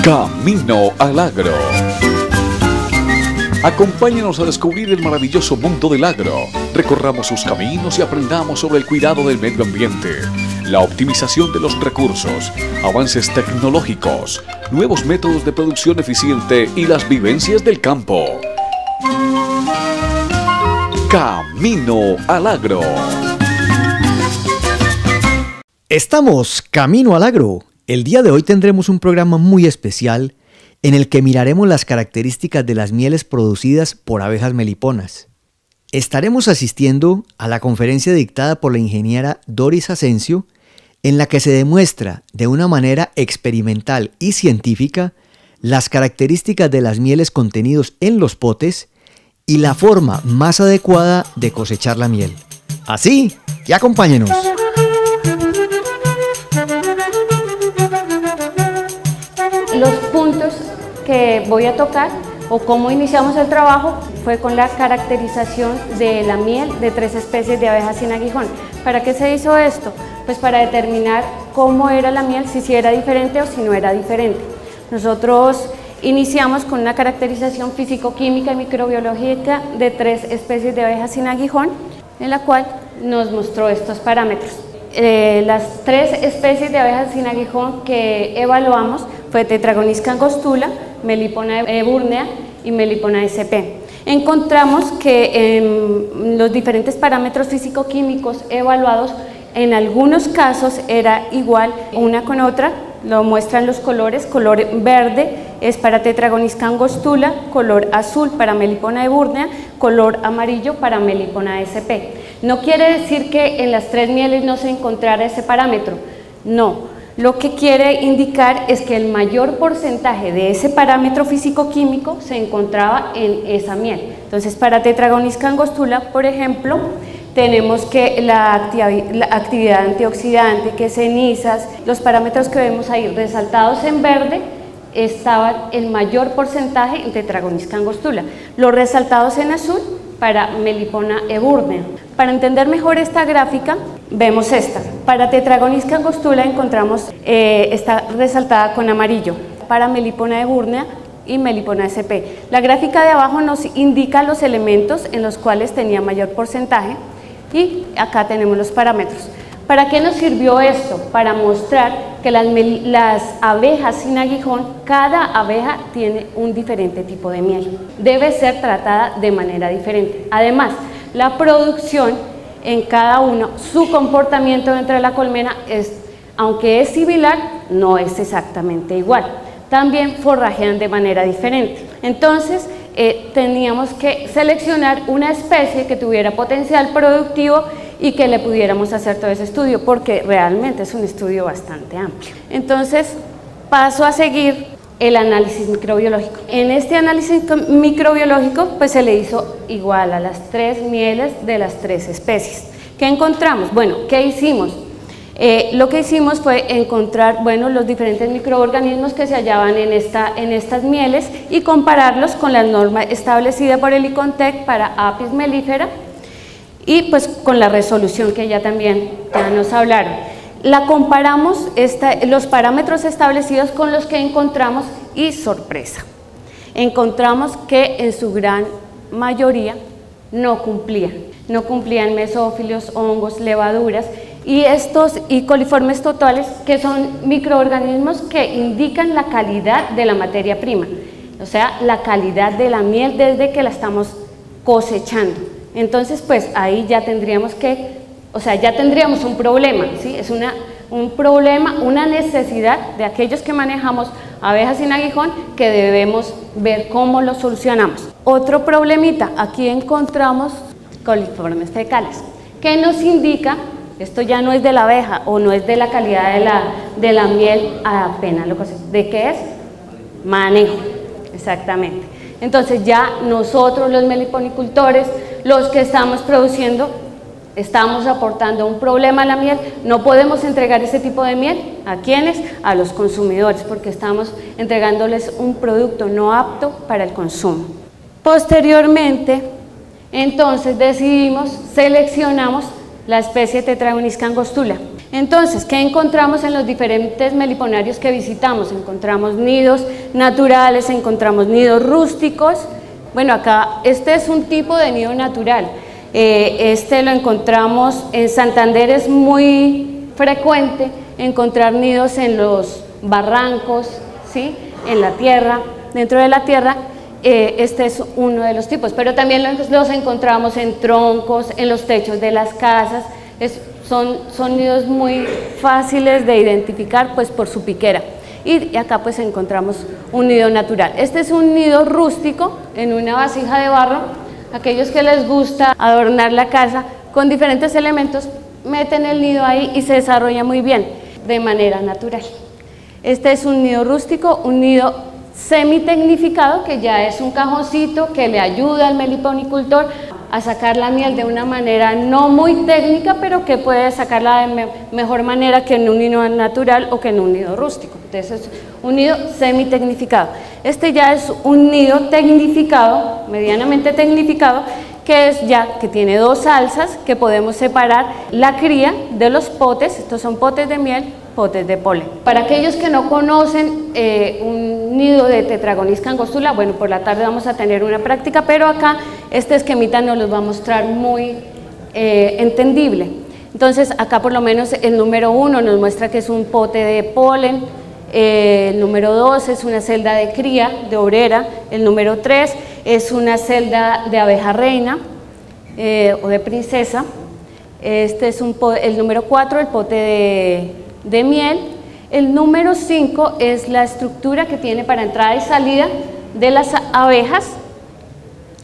Camino al Agro. Acompáñanos a descubrir el maravilloso mundo del agro. Recorramos sus caminos y aprendamos sobre el cuidado del medio ambiente, la optimización de los recursos, avances tecnológicos, nuevos métodos de producción eficiente y las vivencias del campo. Camino al Agro. Estamos Camino al Agro. El día de hoy tendremos un programa muy especial en el que miraremos las características de las mieles producidas por abejas meliponas. Estaremos asistiendo a la conferencia dictada por la ingeniera Doris Asensio, en la que se demuestra de una manera experimental y científica las características de las mieles contenidos en los potes y la forma más adecuada de cosechar la miel. Así que acompáñenos. Los puntos que voy a tocar o cómo iniciamos el trabajo fue con la caracterización de la miel de 3 especies de abejas sin aguijón. ¿Para qué se hizo esto? Pues para determinar cómo era la miel, si era diferente o si no era diferente. Nosotros iniciamos con una caracterización físico-química y microbiológica de 3 especies de abejas sin aguijón, en la cual nos mostró estos parámetros. Las 3 especies de abejas sin aguijón que evaluamos fue Tetragonis angostula, Melipona eburnea y Melipona sp. Encontramos que en los diferentes parámetros físico-químicos evaluados, en algunos casos era igual una con otra, lo muestran los colores. Color verde es para Tetragonis angostula, color azul para Melipona eburnea, color amarillo para Melipona sp. No quiere decir que en las 3 mieles no se encontrara ese parámetro, no. Lo que quiere indicar es que el mayor porcentaje de ese parámetro físico-químico se encontraba en esa miel. Entonces, para Tetragonis angostula, por ejemplo, tenemos que la actividad antioxidante, que cenizas, los parámetros que vemos ahí resaltados en verde, estaba el mayor porcentaje en Tetragonis angostula. Los resaltados en azul para Melipona eburnea. Para entender mejor esta gráfica, vemos esta. Para Tetragonis angostula encontramos, está resaltada con amarillo. Para Melipona eburnea y Melipona sp. La gráfica de abajo nos indica los elementos en los cuales tenía mayor porcentaje y acá tenemos los parámetros. ¿Para qué nos sirvió esto? Para mostrar que las abejas sin aguijón, cada abeja tiene un diferente tipo de miel. Debe ser tratada de manera diferente. Además, la producción en cada uno, su comportamiento dentro de la colmena, aunque es similar, no es exactamente igual. También forrajean de manera diferente. Entonces, teníamos que seleccionar una especie que tuviera potencial productivo y que le pudiéramos hacer todo ese estudio, porque realmente es un estudio bastante amplio. Entonces, paso a seguir el análisis microbiológico. En este análisis microbiológico, pues se le hizo igual a las 3 mieles de las 3 especies. ¿Qué encontramos? Bueno, ¿qué hicimos? Lo que hicimos fue encontrar, bueno, los diferentes microorganismos que se hallaban en estas mieles y compararlos con la norma establecida por el ICONTEC para Apis mellifera y pues con la resolución que ya nos hablaron. La comparamos, los parámetros establecidos con los que encontramos y sorpresa. Encontramos que en su gran mayoría no cumplían mesófilos, hongos, levaduras y coliformes totales, que son microorganismos que indican la calidad de la materia prima, o sea, la calidad de la miel desde que la estamos cosechando. Entonces, pues ahí ya tendríamos un problema, ¿sí? Es un problema, una necesidad de aquellos que manejamos abejas sin aguijón que debemos ver cómo lo solucionamos. Otro problemita, aquí encontramos coliformes fecales, que nos indica, esto ya no es de la abeja o no es de la calidad de la miel apenas lo que sé. ¿De qué es? Manejo, exactamente. Entonces ya nosotros los meliponicultores, los que estamos produciendo, estamos aportando un problema a la miel. No podemos entregar ese tipo de miel, ¿a quiénes? A los consumidores, porque estamos entregándoles un producto no apto para el consumo. Posteriormente, entonces seleccionamos la especie Tetragonisca angostula. Entonces, ¿qué encontramos en los diferentes meliponarios que visitamos? Encontramos nidos naturales, encontramos nidos rústicos. Bueno, acá este es un tipo de nido natural. Este lo encontramos en Santander, es muy frecuente encontrar nidos en los barrancos, ¿sí? En la tierra, dentro de la tierra. Este es uno de los tipos, pero también los encontramos en troncos, en los techos de las casas. Son nidos muy fáciles de identificar pues por su piquera. Y acá pues encontramos un nido natural. Este es un nido rústico en una vasija de barro. Aquellos que les gusta adornar la casa con diferentes elementos, meten el nido ahí y se desarrolla muy bien, de manera natural. Este es un nido rústico, un nido semitecnificado, que ya es un cajoncito que le ayuda al meliponicultor a sacar la miel de una manera no muy técnica, pero que puede sacarla de mejor manera que en un nido natural o que en un nido rústico. Entonces es un nido semitecnificado. Este ya es un nido tecnificado, medianamente tecnificado, que tiene dos alzas, que podemos separar la cría de los potes. Estos son potes de miel, potes de polen. Para aquellos que no conocen un nido de Tetragonisca angostula, bueno, por la tarde vamos a tener una práctica, pero acá este esquemita nos los va a mostrar muy entendible. Entonces acá por lo menos el número 1 nos muestra que es un pote de polen, el número 2 es una celda de cría, de obrera, el número 3 es una celda de abeja reina o de princesa, este es el número 4, el pote de miel. El número 5 es la estructura que tiene para entrada y salida de las abejas.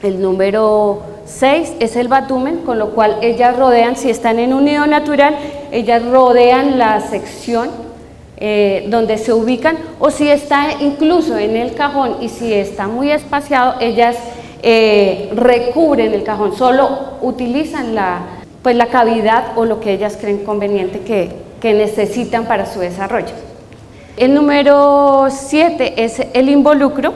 El número 6 es el batumen, con lo cual ellas rodean, si están en un nido natural, ellas rodean la sección donde se ubican, o si está incluso en el cajón y si está muy espaciado, ellas recubren el cajón, solo utilizan la cavidad o lo que ellas creen conveniente que necesitan para su desarrollo. El número 7 es el involucro,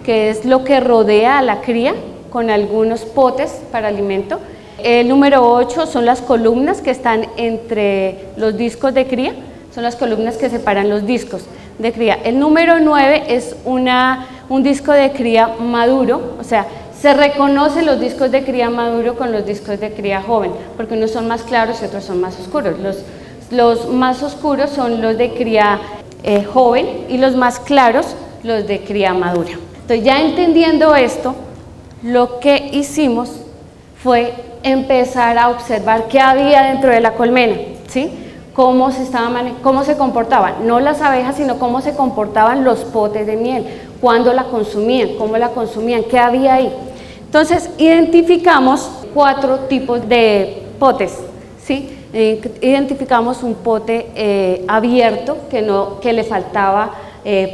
que es lo que rodea a la cría, con algunos potes para alimento. El número 8 son las columnas que están entre los discos de cría, son las columnas que separan los discos de cría. El número 9 es un disco de cría maduro, o sea, se reconocen los discos de cría maduro con los discos de cría joven, porque unos son más claros y otros son más oscuros. Los más oscuros son los de cría joven y los más claros los de cría madura. Entonces, ya entendiendo esto, lo que hicimos fue empezar a observar qué había dentro de la colmena, ¿sí? Cómo se comportaban, no las abejas, sino cómo se comportaban los potes de miel, cuándo la consumían, cómo la consumían, qué había ahí. Entonces, identificamos 4 tipos de potes, ¿sí? Identificamos un pote abierto que le faltaba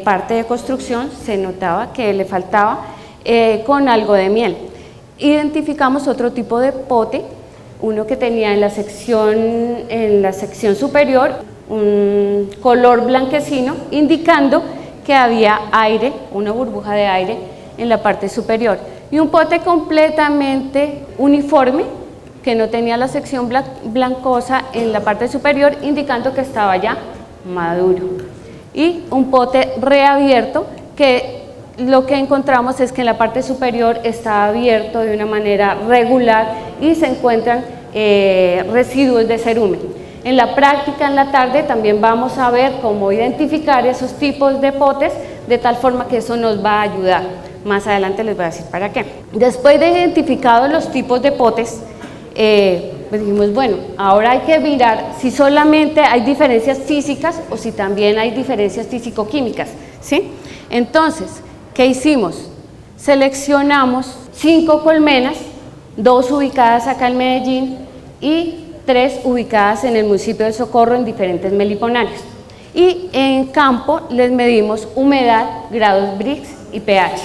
parte de construcción, se notaba que le faltaba con algo de miel. Identificamos otro tipo de pote, uno que tenía en la sección superior un color blanquecino, indicando que había aire, una burbuja de aire en la parte superior, y un pote completamente uniforme que no tenía la sección blancosa en la parte superior, indicando que estaba ya maduro, y un pote reabierto que lo que encontramos es que en la parte superior está abierto de una manera regular y se encuentran residuos de cerumen. En la práctica en la tarde también vamos a ver cómo identificar esos tipos de potes, de tal forma que eso nos va a ayudar. Más adelante les voy a decir para qué. Después de identificados los tipos de potes, pues dijimos, bueno, ahora hay que mirar si solamente hay diferencias físicas o si también hay diferencias físico-químicas, ¿sí? Entonces, ¿qué hicimos? Seleccionamos 5 colmenas, 2 ubicadas acá en Medellín y 3 ubicadas en el municipio de Socorro en diferentes meliponarios. Y en campo les medimos humedad, grados Brix y pH.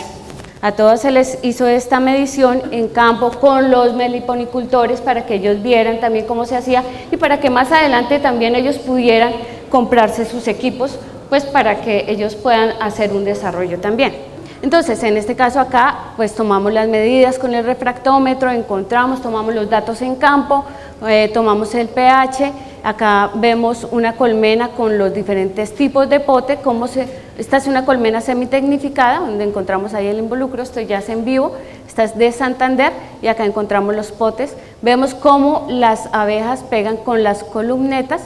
A todos se les hizo esta medición en campo con los meliponicultores para que ellos vieran también cómo se hacía y para que más adelante también ellos pudieran comprarse sus equipos, pues para que ellos puedan hacer un desarrollo también. Entonces, en este caso acá, pues tomamos las medidas con el refractómetro, tomamos los datos en campo, tomamos el pH, acá vemos una colmena con los diferentes tipos de pote, esta es una colmena semitecnificada, donde encontramos ahí el involucro, esto ya es en vivo, esta es de Santander, y acá encontramos los potes, vemos cómo las abejas pegan con las columnetas,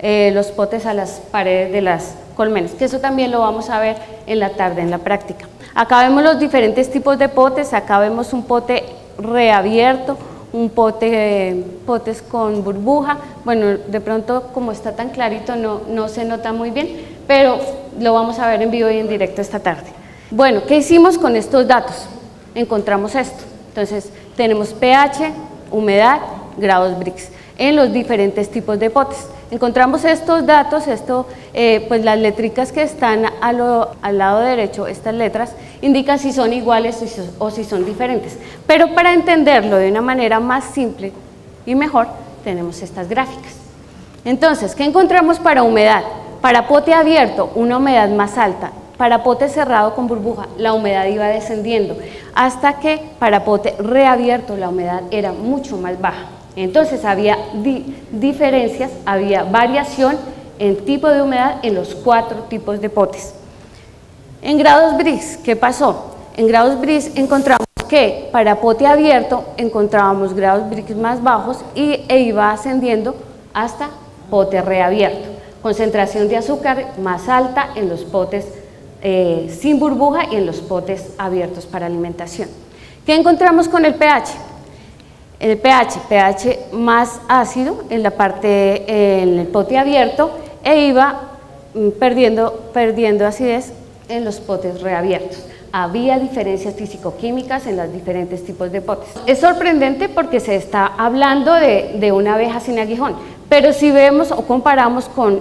los potes a las paredes de las colmenas, que eso también lo vamos a ver en la tarde, en la práctica. Acá vemos los diferentes tipos de potes, acá vemos un pote reabierto, un potes con burbuja, bueno, de pronto como está tan clarito no se nota muy bien, pero lo vamos a ver en vivo y en directo esta tarde. Bueno, ¿qué hicimos con estos datos? Encontramos esto, entonces tenemos pH, humedad, grados Brix en los diferentes tipos de potes. Encontramos estos datos, pues las letricas que están al lado derecho, estas letras, indican si son iguales o si son diferentes. Pero para entenderlo de una manera más simple y mejor, tenemos estas gráficas. Entonces, ¿qué encontramos para humedad? Para pote abierto, una humedad más alta. Para pote cerrado con burbuja, la humedad iba descendiendo, hasta que para pote reabierto la humedad era mucho más baja. Entonces había diferencias, había variación en tipo de humedad en los 4 tipos de potes. En grados Brix, ¿qué pasó? En grados Brix encontramos que para pote abierto encontrábamos grados Brix más bajos e iba ascendiendo hasta pote reabierto. Concentración de azúcar más alta en los potes sin burbuja y en los potes abiertos para alimentación. ¿Qué encontramos con el pH? El pH más ácido en la parte en el pote abierto e iba perdiendo acidez en los potes reabiertos. Había diferencias físico-químicas en los diferentes tipos de potes. Es sorprendente porque se está hablando de una abeja sin aguijón, pero si vemos o comparamos con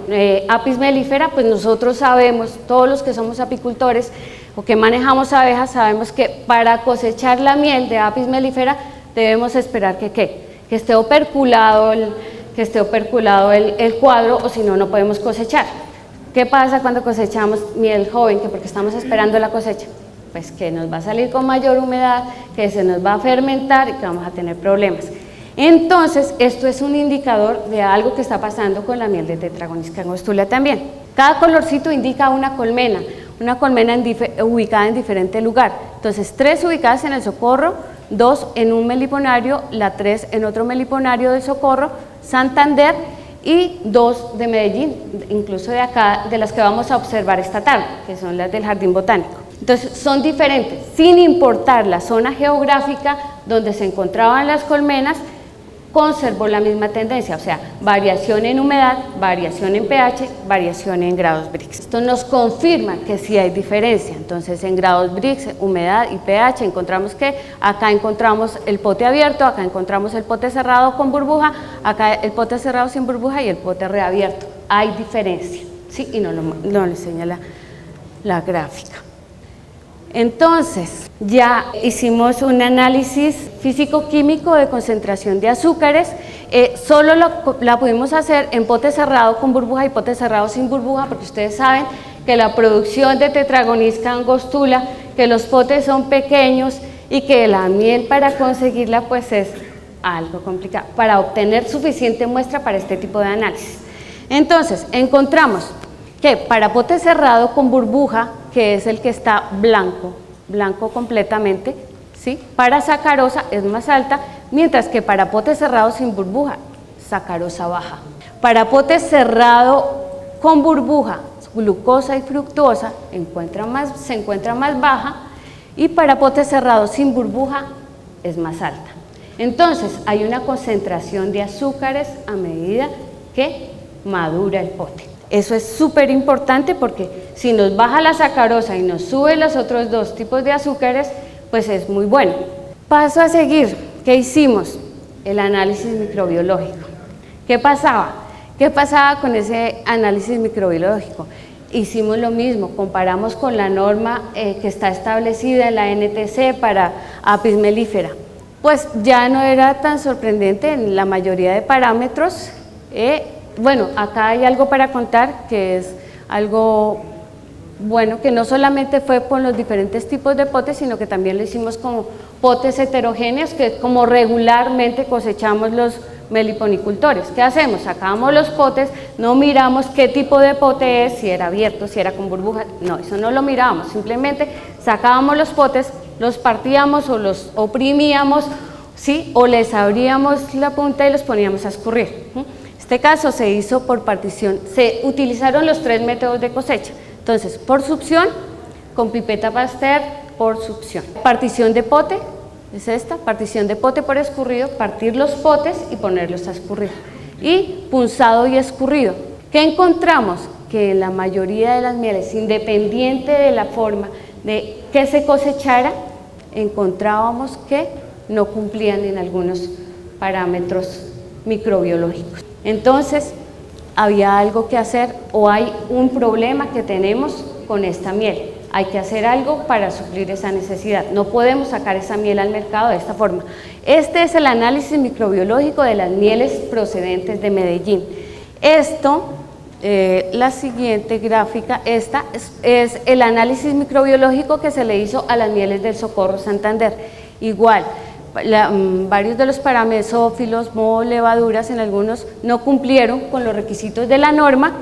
Apis mellifera, pues nosotros sabemos, todos los que somos apicultores o que manejamos abejas, sabemos que para cosechar la miel de Apis mellifera debemos esperar que esté operculado el cuadro, o si no, no podemos cosechar. ¿Qué pasa cuando cosechamos miel joven? Que porque estamos esperando la cosecha, pues que nos va a salir con mayor humedad, que se nos va a fermentar y que vamos a tener problemas. Entonces, esto es un indicador de algo que está pasando con la miel de Tetragonis angustiula también. Cada colorcito indica una colmena ubicada en diferente lugar. Entonces, 3 ubicadas en el Socorro, 2 en un meliponario, la 3 en otro meliponario del Socorro, Santander, y 2 de Medellín, incluso de acá, de las que vamos a observar esta tarde, que son las del Jardín Botánico. Entonces, son diferentes, sin importar la zona geográfica donde se encontraban las colmenas, conservó la misma tendencia, o sea, variación en humedad, variación en pH, variación en grados Brix. Esto nos confirma que sí hay diferencia. Entonces, en grados Brix, humedad y pH, encontramos que acá encontramos el pote abierto, acá encontramos el pote cerrado con burbuja, acá el pote cerrado sin burbuja y el pote reabierto. Hay diferencia, ¿sí? Y no lo enseña la gráfica. Entonces, ya hicimos un análisis físico-químico de concentración de azúcares, solo la pudimos hacer en pote cerrado con burbuja y pote cerrado sin burbuja, porque ustedes saben que la producción de Tetragonis angostula, que los potes son pequeños y que la miel para conseguirla pues es algo complicado, para obtener suficiente muestra para este tipo de análisis. Entonces, encontramos que para pote cerrado con burbuja, que es el que está blanco completamente, ¿sí? Para sacarosa es más alta, mientras que para pote cerrado sin burbuja, sacarosa baja. Para pote cerrado con burbuja, glucosa y fructosa se encuentra más baja, y para pote cerrado sin burbuja es más alta. Entonces, hay una concentración de azúcares a medida que madura el pote. Eso es súper importante porque si nos baja la sacarosa y nos sube los otros 2 tipos de azúcares, pues es muy bueno. Paso a seguir, ¿qué hicimos? El análisis microbiológico. ¿Qué pasaba? ¿Qué pasaba con ese análisis microbiológico? Hicimos lo mismo, comparamos con la norma que está establecida en la NTC para Apis mellifera. Pues ya no era tan sorprendente en la mayoría de parámetros. Bueno, acá hay algo para contar que es algo bueno, que no solamente fue con los diferentes tipos de potes, sino que también lo hicimos como potes heterogéneos, que como regularmente cosechamos los meliponicultores. ¿Qué hacemos? Sacábamos los potes, no miramos qué tipo de pote es, si era abierto, si era con burbujas, no, eso no lo mirábamos, simplemente sacábamos los potes, los partíamos o los oprimíamos, ¿sí? O les abríamos la punta y los poníamos a escurrir. En este caso se hizo por partición, se utilizaron los 3 métodos de cosecha, entonces por succión, con pipeta Pasteur, por succión. Partición de pote, es esta, partición de pote por escurrido, partir los potes y ponerlos a escurrir. Y punzado y escurrido. ¿Qué encontramos? Que la mayoría de las mieles, independiente de la forma de que se cosechara, encontrábamos que no cumplían en algunos parámetros microbiológicos. Entonces, había algo que hacer o hay un problema que tenemos con esta miel. Hay que hacer algo para suplir esa necesidad. No podemos sacar esa miel al mercado de esta forma. Este es el análisis microbiológico de las mieles procedentes de Medellín. Esto, la siguiente gráfica, esta es el análisis microbiológico que se le hizo a las mieles del Socorro Santander. Igual, varios de los parámetros, mesófilos, moho, levaduras, en algunos no cumplieron con los requisitos de la norma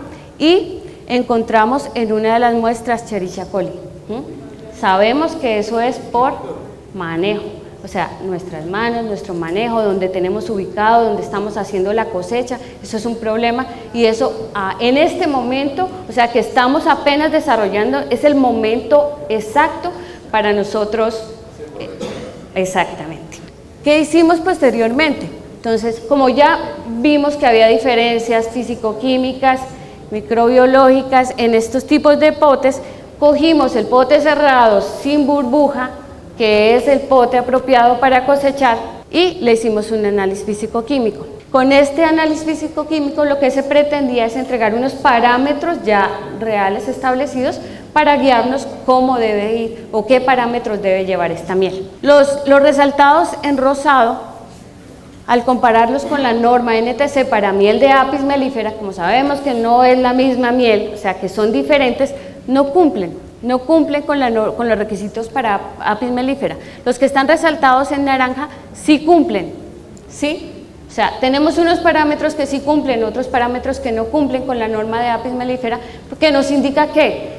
y encontramos en una de las muestras Escherichia coli. Sabemos que eso es por manejo, o sea, nuestras manos, nuestro manejo, donde tenemos ubicado, donde estamos haciendo la cosecha, eso es un problema y eso en este momento, o sea, que estamos apenas desarrollando, es el momento exacto para nosotros, exactamente. ¿Qué hicimos posteriormente? Entonces, como ya vimos que había diferencias físico-químicas, microbiológicas en estos tipos de potes, cogimos el pote cerrado sin burbuja, que es el pote apropiado para cosechar, y le hicimos un análisis físico-químico. Con este análisis físico-químico lo que se pretendía es entregar unos parámetros ya reales establecidos para guiarnos cómo debe ir o qué parámetros debe llevar esta miel. Los resaltados en rosado, al compararlos con la norma NTC para miel de Apis mellifera, como sabemos que no es la misma miel, o sea que son diferentes, no cumplen con los requisitos para Apis mellifera. Los que están resaltados en naranja sí cumplen, ¿sí? O sea, tenemos unos parámetros que sí cumplen, otros parámetros que no cumplen con la norma de Apis mellifera, porque nos indica que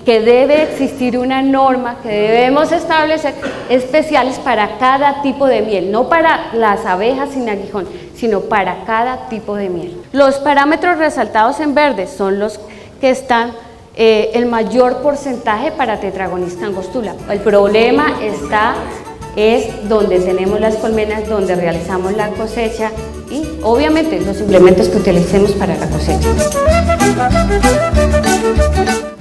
debe existir una norma que debemos establecer especiales para cada tipo de miel, no para las abejas sin aguijón, sino para cada tipo de miel. Los parámetros resaltados en verde son los que están el mayor porcentaje para Tetragonista angostula. El problema es donde tenemos las colmenas, donde realizamos la cosecha y obviamente los suplementos que utilicemos para la cosecha.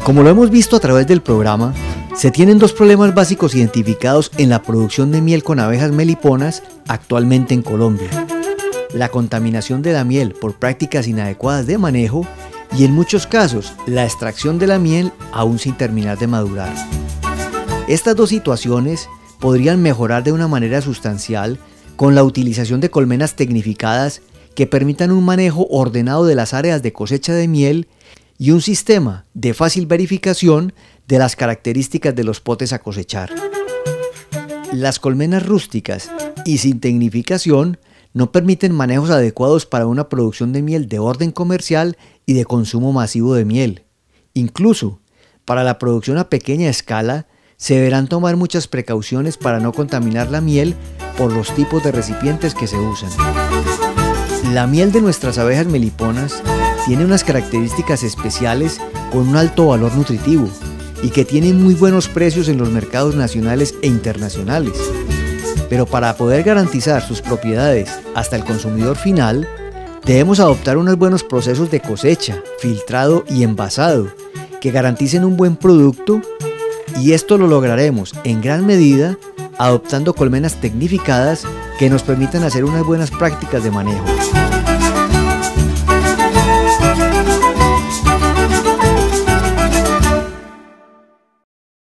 Como lo hemos visto a través del programa, se tienen 2 problemas básicos identificados en la producción de miel con abejas meliponas actualmente en Colombia: la contaminación de la miel por prácticas inadecuadas de manejo y en muchos casos la extracción de la miel aún sin terminar de madurar. Estas 2 situaciones podrían mejorar de una manera sustancial con la utilización de colmenas tecnificadas que permitan un manejo ordenado de las áreas de cosecha de miel y un sistema de fácil verificación de las características de los potes a cosechar. Las colmenas rústicas y sin tecnificación no permiten manejos adecuados para una producción de miel de orden comercial y de consumo masivo de miel. Incluso, para la producción a pequeña escala, se deberán tomar muchas precauciones para no contaminar la miel por los tipos de recipientes que se usan. La miel de nuestras abejas meliponas tiene unas características especiales con un alto valor nutritivo y que tienen muy buenos precios en los mercados nacionales e internacionales. Pero para poder garantizar sus propiedades hasta el consumidor final, debemos adoptar unos buenos procesos de cosecha, filtrado y envasado que garanticen un buen producto, y esto lo lograremos en gran medida adoptando colmenas tecnificadas que nos permitan hacer unas buenas prácticas de manejo.